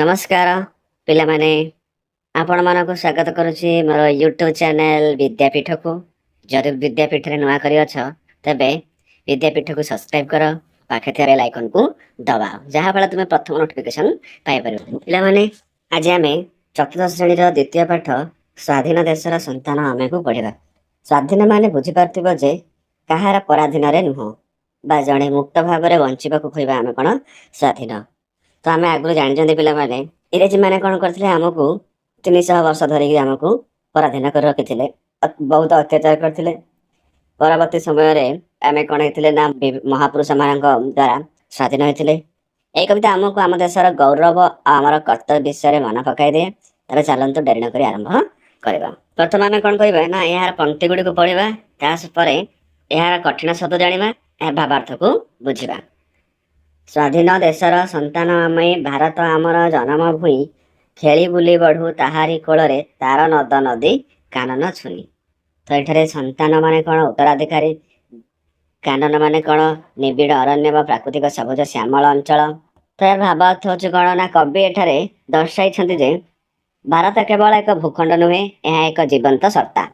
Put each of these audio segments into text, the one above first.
नमस्कार पिलामाने आपण मानक स्वागत करुछि मोर यूट्यूब चैनल विद्यापीठ को। जदि विद्यापीठ रे नुआ करी अछ तबे विद्यापीठ को सब्सक्राइब कर पाखे थिया आइकन को दबाओ जहा फल तुमे प्रथम नोटिफिकेशन पाइ परिबो। पिलामाने आज आमे चतुर्थ श्रेणी रो द्वितीय पाठ स्वाधीन देशर संतान आमे को पढिबा। स्वाधीन माने बुझि पारथिबो जे कहार पराधीन रे नुह बा जणे मुक्त भाव रे बंचिबा को खोइबा आमे कोन स्वाधीन। तो आम आगु जानी पिला माने इंग्रेजी मैंने कौन करते आमको 300 वर्ष धरिकी आमको पराधीन कर रखी बहुत अत्याचार करते। परवर्ती समय आम कौन होते ना महापुरुष मान द्वारा स्वाधीन होते। यही कविता आमको आम देशर गौरव आमर कर्तव्य विषय मन पकई दिए। तेज चलतु डेरी नक आरंभ करवा। प्रथम आम कौन कह ना यार पंक्ति गुड़ी को पढ़ा तापर यार कठिन शब्द जाना भावार्थ को बुझा। स्वाधीन देशर संतान आमे भारत आमर जन्मभूमि खेली बुली बढ़ू ताहारी कोଳରେ तार नद नदी कानन छुई। तो ये संतान माने कौन उत्तराधिकारी, कानन माने कौन निबिड़ अरण्य व प्राकृतिक सबुज श्यामल अंचल। तो यार भावार्थ हूँ कौन ना कवि एठारे दर्शाई जे भारत केवल एक भूखंड नुहे, यह एक जीवंत सत्ता।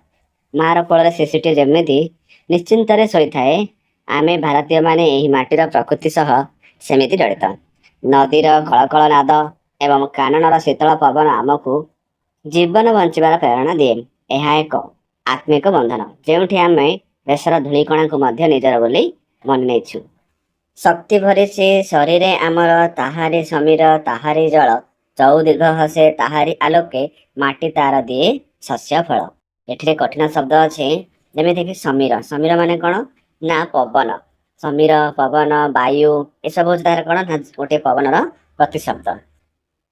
मार कोଳରେ शिशुटी जमी निश्चिंत शोई थाए। आमे भारतीय माने यही माटीर प्रकृति सह सेमिति जड़ित। नदीर खलखल नाद एवं काननर शीतल पवन आमको जीवन बंचार प्रेरणा दिए। यह एक आत्मिक बंधन जो आम देशर धूलिकणा को निजर बोली मन नहीं। शक्ति भरी शरीर आमर ताहारी समीर ताहारी जल चौदिग हसे ताहारी आलोके माटी तार दिए शस्य फल। एठे कठिन शब्द अच्छे जमीक समीर। समीर माने कौन ना पवन। समीर पवन वायु ये सब तार कौन ना गोटे पवन प्रतिशब्द।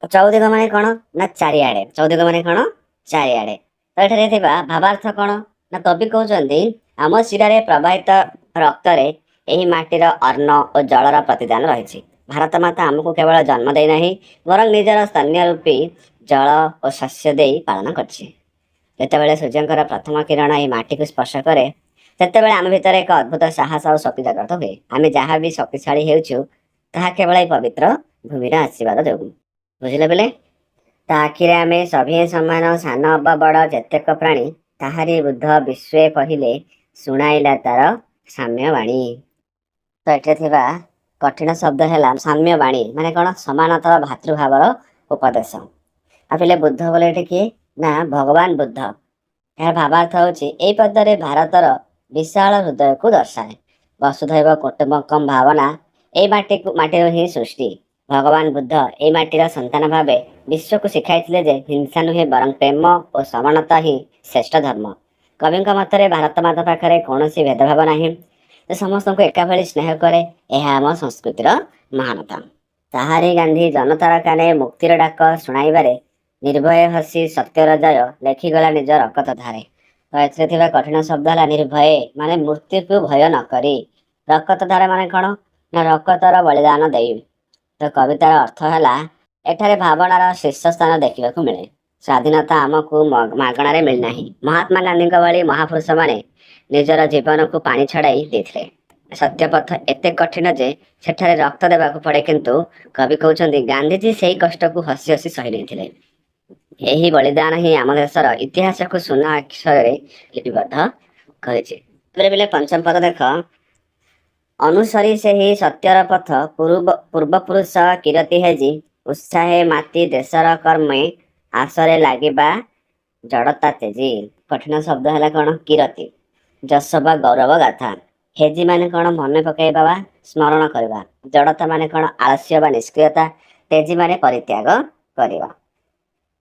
चौदिग माने कौन ना चारिआडे। चौदिग माने कौन चारिआडे। तो ये भावार्थ कौन ना कवि कहते आम शिरारे प्रवाहित रक्त यही माटीर अन्न और जलर प्रतिदान रही। भारत माता आमको केवल जन्म देना बरं निजर स्तन्य रूपी जल और शस्य दे पालन करते। सूर्यंकर प्रथम किरण ये माटी को स्पर्श करे सेतेबेले आम भितर एक अद्भुत साहस और शक्ति जागृत हुए। आम जहाँ भी शक्तिशाली होउछु ताहा केवल पवित्र भूमिर आशीर्वाद जो। बुझिले बेले आखिरे आम सभी समान सान अबा बड़ जेतेक प्राणी ताहारी बुद्ध विश्व कहले शुणाइला तार साम्यवाणी। तो ये कठिन शब्द है साम्यवाणी माने कौन समानतर भातृभावर उपदेश। आपले बुद्ध बोले किए ना भगवान बुद्ध। यार भावार्थ होची पदरे भारतर विशाल हृदय को दर्शाए। वसुधैव कुटुम्बकम भावना ए माटी ही सृष्टि। भगवान बुद्ध ए माटीर संतान भावे विश्व को शिखाई जे हिंसा नुहे बरं प्रेम और समानता ही श्रेष्ठ धर्म। कवि मतरे भारत माता पाखे कौन भेदभाव ना, समस्त को एकाभली स्नेह करे। यह आम संस्कृतिर महानता। ताहारी गांधी जनतार काने मुक्तिर डाक शुणाइबारे निर्भय हसी सत्यर जय लेखिगला निज रकत धारे। तो ए कठिन शब्द है निर्भय माने मृत्यु को भय न करी। रकत धारे माने कौन ना रकतर बलिदान दे। तो कवितार अर्थ है एठारे भावनार शीर्ष स्थान देखा मिले। स्वाधीनता आमको मागणारे मिलना। महात्मा गांधी भली महापुरुष माने निजर जीवन को पानी छड़ाई देते। सत्यपथ एते कठिन जे सेठारे रक्त देवा पड़े, किंतु कवि कहते गांधीजी से कष्ट को हसी हसी सही नहीं। यही बलिदान ही आम देशर इतिहास को सुना अक्षर लिपिबद्ध करे। पंचम पद देख अनुसरी से ही सत्यर पथ पूर्वपुरुष किरती हेजी उत्साहे माती देशर कर्मे आसरे लागिबा जड़ता तेजी। कठिन शब्द है कौन किरती जसबा गौरव गाथा। हेजी माने कौन मन पकईबा वा स्मरण करवा। जड़ता माने कौन आलस्य बा निष्क्रियता। तेजी माने परित्याग करवा।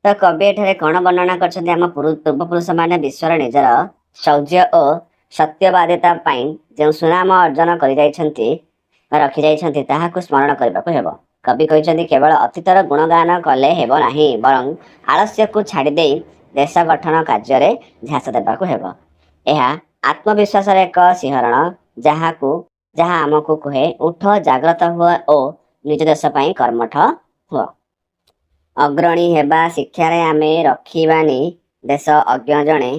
तो कवि एठारे कौन वर्णना करछन्ते आम पूर्वपुरुष माने विश्वर निजर शौर्य और सत्यवादिता जो सुनाम अर्जन कर रखी जाइछन्ति ताहाकु स्मरण करबाकु हेबो। कवि कहते केवल अतीतर गुणगान कले हेबो नाही, बरं आलस्य को छाड़ी दे देश गठन कार्य ध्यास देबाकु हेबो। यह आत्मविश्वास एक सिंहरण जहाँ आमको कहे उठ जाग्रत हुआ और निज देश कर्मठ हुआ। अग्रणी हेबा शिक्षार आमे रखिबानी देश अज्ञ जणे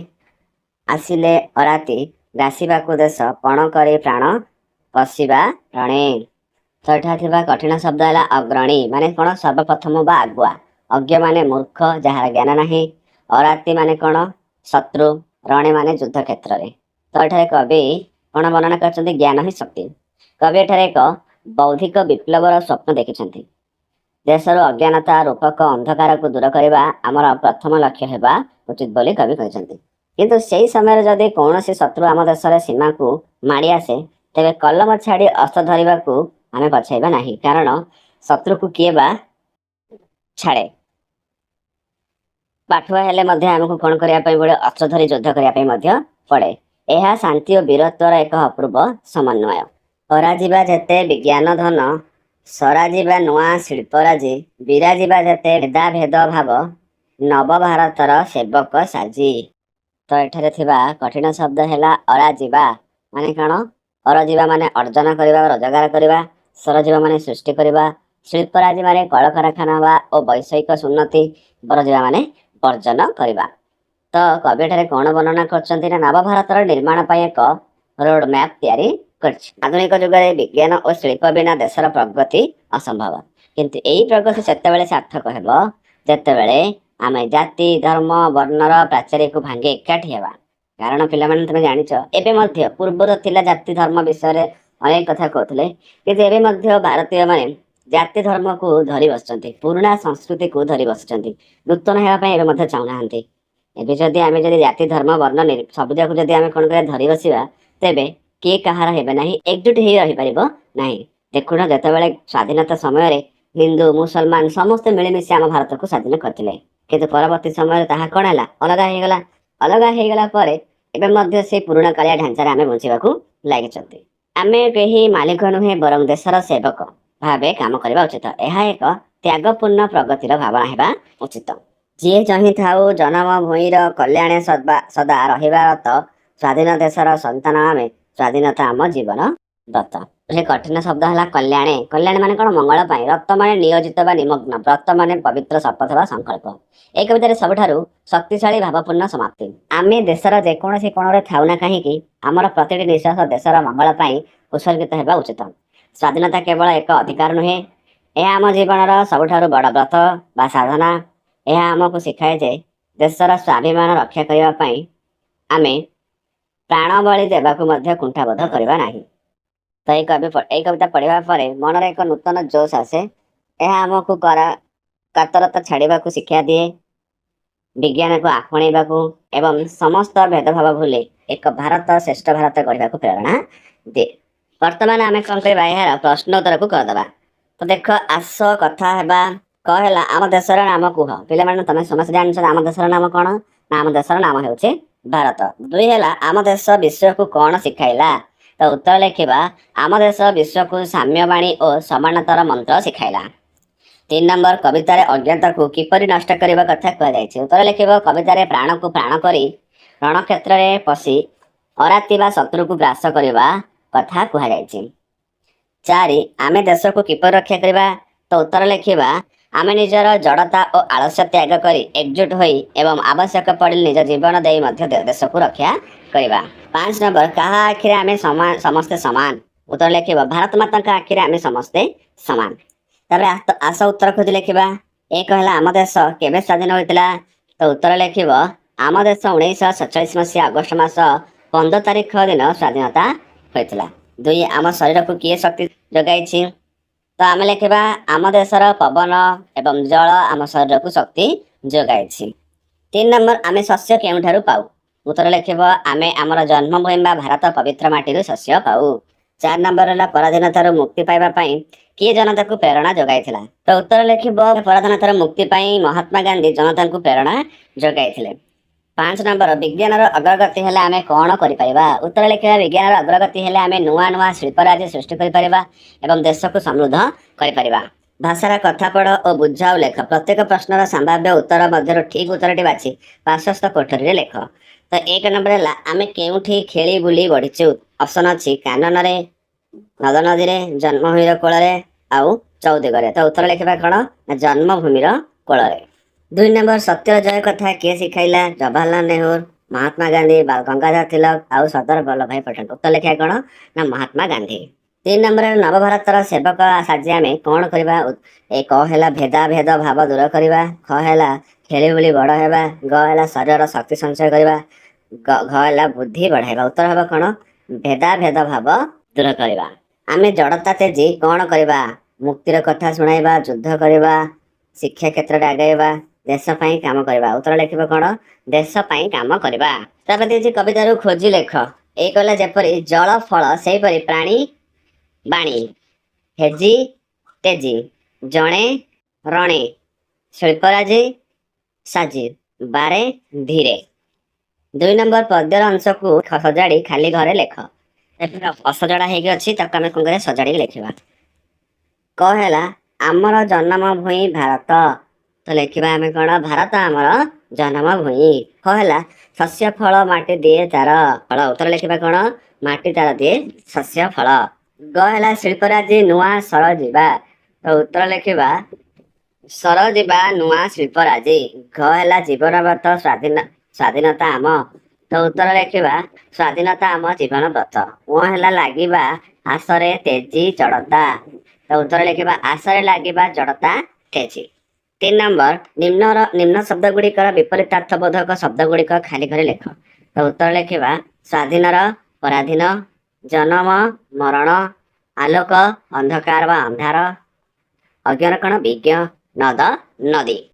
आसिले अराती गासीबाकू देश पण करे प्राण पशिबा रणे। तो यहाँ कठिन शब्द है अग्रणी माने कौन सर्वप्रथम बा आगुआ। अज्ञ माने मूर्ख जार ज्ञान नाही, अराती माने कौन शत्रु, रणे माने युद्ध क्षेत्र में। तो एठारे कवि कौन वर्णना कर ज्ञान ही शक्ति। कवि एठारे एक बौद्धिक विप्लवर स्वप्न देखिछन्ति। देशर अज्ञानता रूपक अंधकार को दूर करवा आमर प्रथम लक्ष्य हेबा उचित बोली कवि कहते। किंतु सेही समय जदि कौन शत्रु आम देशर सीमा को माड़ी आसे तेरे कलम छाड़ी अस्त्र धरवा को आम पछाइबा नहीं, कारण शत्रु को किए बा छाड़े। पाठुआ हेले मध्य आमको कौन करने पड़े, अस्त्र धरी युद्ध करने पड़े। यह शांति और वीरत्वर एक अपूर्व समन्वय। पराजिबा जेते विज्ञान धन, सराजिबा नुआ शिल्पराजी, विराजिबा जेते भेदा भेद भाव, नव भारतर सेवक साजी। तो एठारे थिबा कठिन शब्द हैला अराजिबा माने कण, अरजिबा माने अर्जन करवा रोजगार करवा, सरजिबा माने सृष्टि करवा, शिल्पराजी माने कल कारखाना और वैषयिक उन्नति, बरजिबा माने वर्जन करवा। तो कवि एठारे कौन वर्णना करछन्ति ना नव भारतर निर्माण पाई एक रोड मैप तैयारी करछि। आधुनिक युग में विज्ञान और शिल्प बिना देशर प्रगति असंभव, किंतु यही प्रगति सेतेबेले सार्थक हेबो जेतेबेले आमे जाति धर्म वर्णर प्राचीर को भांगे एकाठी हेबा। कारण पिला माने तुम जानिछ एबे मध्य पूर्वर थिला जाति धर्म विषय अनेक कथा कहथले, किंतु एबे मध्य भारतीय माने जाति धर्म को धरी बसचंती, पुराना संस्कृति को धरी बसचंती, नूतन हेबा पई एबे मध्य चाहनाहांती। एबे जदि आमे जदि जाति धर्म वर्ण सबुजाक जदि आमे कोन करे धरी बसिबा तेबे किए कहार हेबे नाही, एकजुट हेई रहि परिबो नाही। देखुना जेतेबेले स्वाधीनता समय रे हिंदू मुसलमान समस्त मिलिमिशि आम भारत को स्वाधीन करथिले, किंतु परवर्ती समय ताहा कोन हला अलगा हेगला। अलगा हेगला परे एबे मध्य से पुराना कालिया ढांचारे आमे बंचिबाकू लागिचंती। आमे केही मालिक नुहे बरं देशर सेवक भावे काम करबा उचित। यह एक त्यागपूर्ण प्रगतिर भावना हेबा उचित। जी चाही थाऊ जन्म भूईर कल्याणे सदा रहिबार त स्वाधीन देशर संतान आमे, स्वाधीनता आम जीवन व्रत। ये कठिन शब्द है कल्याणे। कल्याण माने कौन मंगल पाई, रक्त माने नियोजित बा निमग्न, व्रत माने पवित्र शपथ बा संकल्प। एक कवितार सबुठारु शक्तिशाली भावपूर्ण समाप्ति। आमे देशर जेकोसी कोण थाऊ ना कहीं आमर प्रतिटी निश्वास देशर मंगल पाई उत्सर्गित हेबा उचित। स्वाधीनता केवल एक अधिकार नुहे, यह आम जीवन सबुठारु बड़ व्रत बा साधना। यह आमको शिखाए जे देशर स्वाभिमान रक्षा करने आमे प्राण बलि देवाकू मध्य कुंठाबोध करबा नाही। तो यही कविता पढ़ा पर मन में एक नूतन जोश आसे। यह आमको कातरता छाड़ा को शिक्षा दिए, विज्ञान को आपणा एवं समस्त भेदभाव भूले एक भारत श्रेष्ठ भारत गढ़ा प्रेरणा दिए। वर्तमान आम कौन कर यार प्रश्नोत्तर को करदे। तो देख आस कथा है कहला आम देशर नाम कुह। पे तुम समस्त जान आम देशर नाम कौन ना, आम देशर नाम हो भारत। दुई है आम देश विश्व को कौन शिखाइला। तो उत्तर लिखा आम देश विश्व को साम्यवाणी और समानतार मंत्र शिखाइला। 3 नंबर कवितार अज्ञाता को किपरि नष्ट करने कथा कहुई। उत्तर लिख कवितार प्राण को प्राण करी रण क्षेत्र में पशि अरातिबा शत्रु को ग्रास करने कथा कहुई। 4 आमे देश को किपर रक्षा करवा। तो उत्तर लिखा आमे निजर जड़ता और आलस्य त्याग करी एकजुट होई एवं आवश्यक पड़े निज जीवन दे मध्य देश को रक्षा करवा। 5 नंबर कहा आखिर आमे समस्ते समान। उत्तर लिखा भारत माता का आखिर आमे समस्ते समान। तबे आस उत्तर खोज लिखा एक है आम देश केवे स्वाधीन होता। तो उत्तर लिखा आम देश 1947 मसीहा अगस्ट मास 15 तारिख दिन स्वाधीनता होता। 2 आम शरीर को किए शक्ति जगाई। तो आम लिखा आम देशर पवन एवं जल आम शरीर को शक्ति जगाई। 3 नंबर आमे शस्य केउठारु पाऊ। उत्तर लिखा आमे आमर जन्मभूमि भारत पवित्र माटी शस्य पाऊ। 4 नंबर है पराधीनतार मुक्ति पाइबा किए जनता को प्रेरणा जगाई। तो उत्तर लिखा पराधीनतार मुक्ति पाई महात्मा गांधी जनता को प्रेरणा जगाई। 5 नंबर विज्ञान अग्रगति हेले आमे कौन करिपरिबा। उत्तर लिखा विज्ञान अग्रगति हेले आमे नुआ नुआ शिल्पराजी सृष्टि करिपरिबा एवं देश को समृद्ध करिपरिबा। भाषार कथा पढ़ और बुझाओ लेख। प्रत्येक प्रश्नर संभाव्य उत्तर मध्य ठीक उत्तरटी बाछि पार्श्वस्थ कोठरी लेख। तो 1 नंबर है आमे केउठी खेली बुली बढ़ीचे। ऑप्शन अच्छी कानन रे, नद नदी रे, जन्मभूमि कोल आउ चौदिगरे। तो उत्तर लिखा कौन ना जन्मभूमि कोल। 2 नंबर सत्य जय कथा किए शिखाइला। जवाहरलाल नेहरू, महात्मा गांधी, गंगाधर तिलक आउ सरदार वल्लभ भाई पटेल। उत्तर लिखा कौन ना महात्मा गांधी। तीन नंबर नवभारतर सेवक साजी आम कौन करवा। ए क है भेदा भेद भाव दूर करवा। ख है खेली बुली बड़ हेबा। ग है शरीर शक्ति संचय करवा। घ है बुद्धि बढ़ाइबा। उत्तर हम कौन भेदा भेद भाव दूर करवा। आमे जड़ता तेजी कौन करवा। मुक्तिर कथा शुणाइबा युद्ध करवा शिक्षा क्षेत्र में आगेबा देश पाई काम करवा। उत्तर लिखिब कौन देश पाई काम करवा। तापर कवितारू खोजी लेख ए कहला जेपरी जल फल से प्राणी बाणी हेजी तेजी जणे रणे शिल्पराजी साजी बारे धीरे। 2 नंबर पद्यर अंश को सजाड़ी खाली घरे लेख। असजड़ा होगी अच्छी ताको आम कौन सजाड़ी लिखा। कहला आमर जन्म भूई भारत तो लिखा आम कौन भारत आमर जन्म भूई। कहला शस्य फल माटी दिए तार फल। उत्तर लिखा कौन माटी तार दिए शस्य फल। ग है शिल्पराजी नुआ सर जीवा तो उत्तर लिखा सर जीवा नुआ शिल्पराजी। घ है जीवन व्रत स्वाधीनता आम तो उत्तर लिखा स्वाधीनता आम जीवन व्रत। ओ है लगिबा आसरे तेजी जड़ता तो उत्तर लिखा आसरे लगिबा जड़ता तेजी। 3 नंबर निम्न शब्द गुड़िकर विपरीतार्थ बोधक शब्द गुड़िक खाली घरे लेख तो उत्तर लिखा स्वाधीन पराधीन जन्म मरण आलोक अंधकार व अंधार अज्ञान कण विज्ञ नद नदी।